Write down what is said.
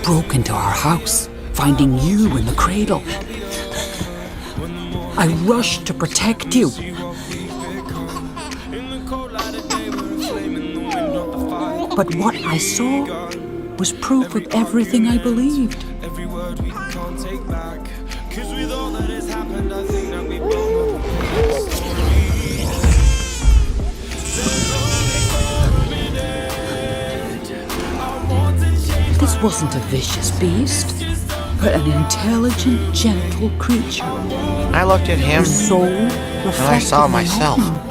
broke into our house, finding you in the cradle. I rushed to protect you. But what I saw was proof of everything I believed. This wasn't a vicious beast, but an intelligent, gentle creature. I looked at him, His soul and I reflected saw my myself. own.